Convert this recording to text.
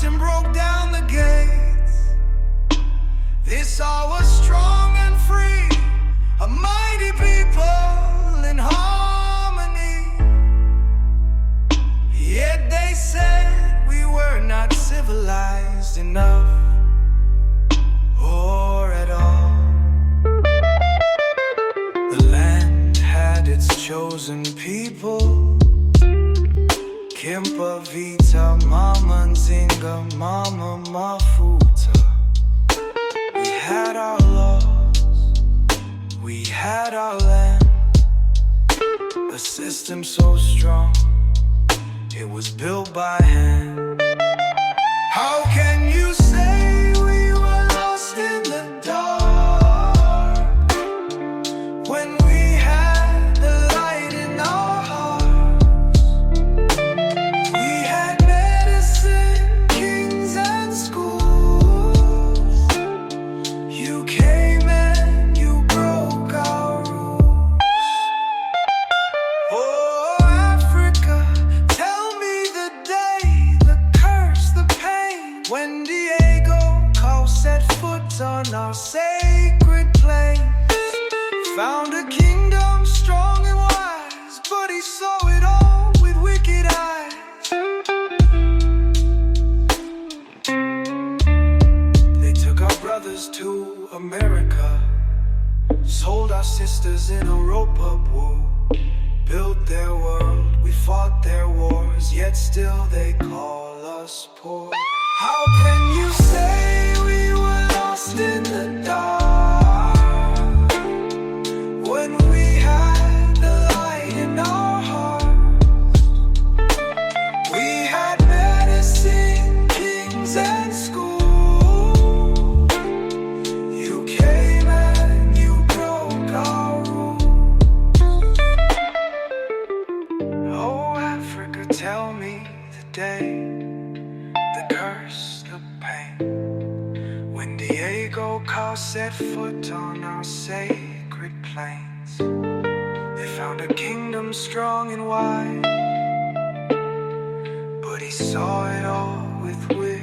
and broke down the gates. This hour was strong and free, a mighty people in harmony. Yet they said we were not civilized enough, or at all. The land had its chosen people: Kimpa, Vita, Mama Nzinga, Mama Mafuta. We had our laws, we had our land, a system so strong, it was built by hand. How can you say we were lost in the dark when we had the light in our hearts? We had medicine, kings and schools. You came and you broke our rules. Oh, Africa, tell me the day, the curse, the pain, when Diego set foot on our sacred plains. Found a kingdom strong and wise, but he saw it all with wicked eyes. They took our brothers to America, sold our sisters in a rope-up war, built their world, we fought their wars, yet still they call us poor. How can you say we were lost in the dark when we had the light in our hearts? We had medicine, kings and schools. You came and you broke our rules. Oh, Africa, tell me the day, the curse, the pain, when Diego set foot on our sacred plains. They found a kingdom strong and wide, but he saw it all with wisdom.